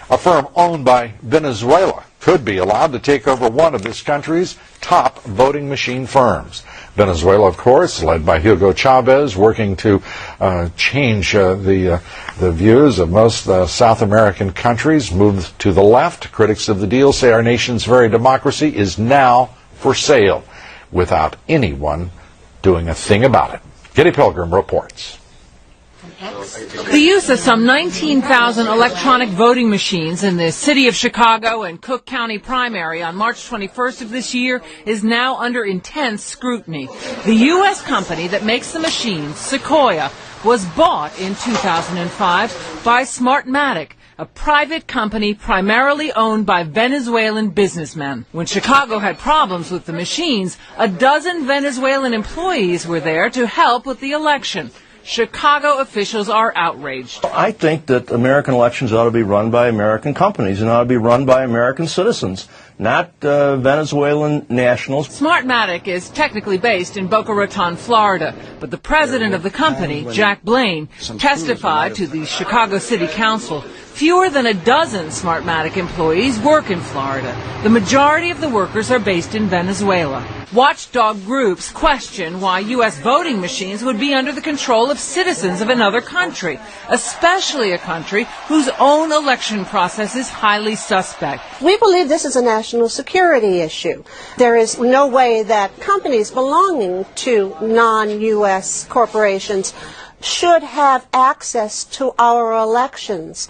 A firm owned by Venezuela could be allowed to take over one of this country's top voting machine firms. Venezuela, of course, led by Hugo Chavez, working to change the views of most South American countries, moved to the left. Critics of the deal say our nation's very democracy is now for sale, without anyone doing a thing about it. Kitty Pilgrim reports. The use of some 19,000 electronic voting machines in the city of Chicago and Cook County primary on March 21st of this year is now under intense scrutiny. The U.S. company that makes the machines, Sequoia, was bought in 2005 by Smartmatic, a private company primarily owned by Venezuelan businessmen. When Chicago had problems with the machines, a dozen Venezuelan employees were there to help with the election. Chicago officials are outraged. I think that American elections ought to be run by American companies and ought to be run by American citizens, not Venezuelan nationals. Smartmatic is technically based in Boca Raton, Florida, but the president of the company, Jack Blaine, testified to the Chicago City Council. Fewer than a dozen Smartmatic employees work in Florida. The majority of the workers are based in Venezuela. Watchdog groups question why U.S. voting machines would be under the control of citizens of another country, especially a country whose own election process is highly suspect. We believe this is a national security issue. There is no way that companies belonging to non-U.S. corporations should have access to our elections.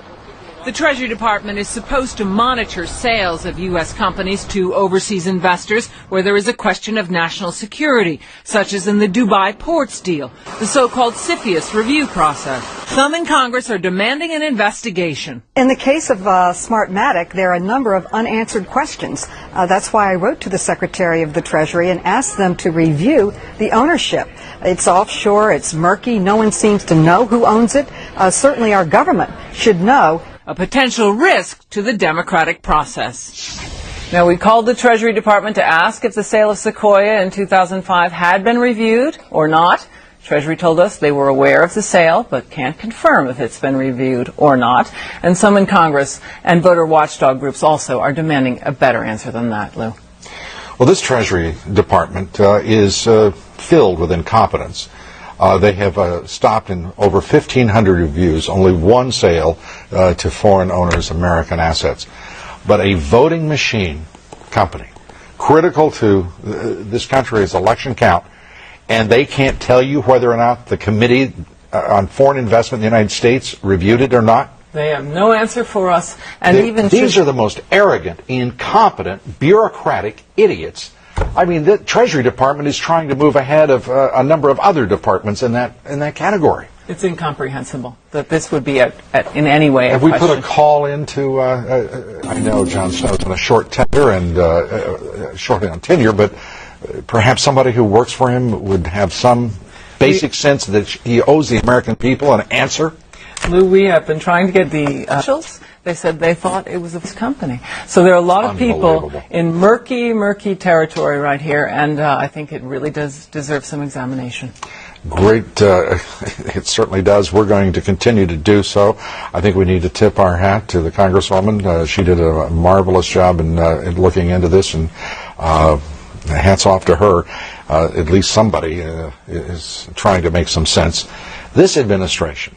The Treasury Department is supposed to monitor sales of U.S. companies to overseas investors where there is a question of national security, such as in the Dubai ports deal, the so-called CFIUS review process. Some in Congress are demanding an investigation. In the case of Smartmatic, there are a number of unanswered questions. That's why I wrote to the Secretary of the Treasury and asked them to review the ownership. It's offshore, it's murky, no one seems to know who owns it. Certainly our government should know. A potential risk to the democratic process. Now, we called the Treasury Department to ask if the sale of Sequoia in 2005 had been reviewed or not. Treasury told us they were aware of the sale, but can't confirm if it's been reviewed or not. And some in Congress and voter watchdog groups also are demanding a better answer than that, Lou. Well, this Treasury Department is filled with incompetence. They have stopped in over 1,500 reviews, only one sale to foreign owners' American assets. But a voting machine company, critical to this country's election count, and they can't tell you whether or not the Committee on Foreign Investment in the United States reviewed it or not? They have no answer for us. And these are the most arrogant, incompetent, bureaucratic idiots. I mean, the Treasury Department is trying to move ahead of a number of other departments in that category. It's incomprehensible that this would be in any way Have we put a call into, I know Jon Snow's on a short tenure and shortly on tenure, but perhaps somebody who works for him would have some basic sense that he owes the American people an answer? Lou, we have been trying to get the officials. They said they thought it was of his company. So there are a lot of people in murky territory right here, and I think it really does deserve some examination. Great. It certainly does. We're going to continue to do so. I think we need to tip our hat to the Congresswoman. She did a marvelous job in looking into this, and hats off to her. At least somebody is trying to make some sense. This administration,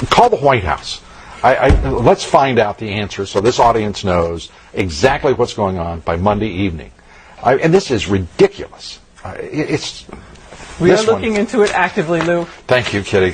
call the White House. Let's find out the answer so this audience knows exactly what's going on by Monday evening. And this is ridiculous. We are looking into it actively, Lou. Thank you, Kitty.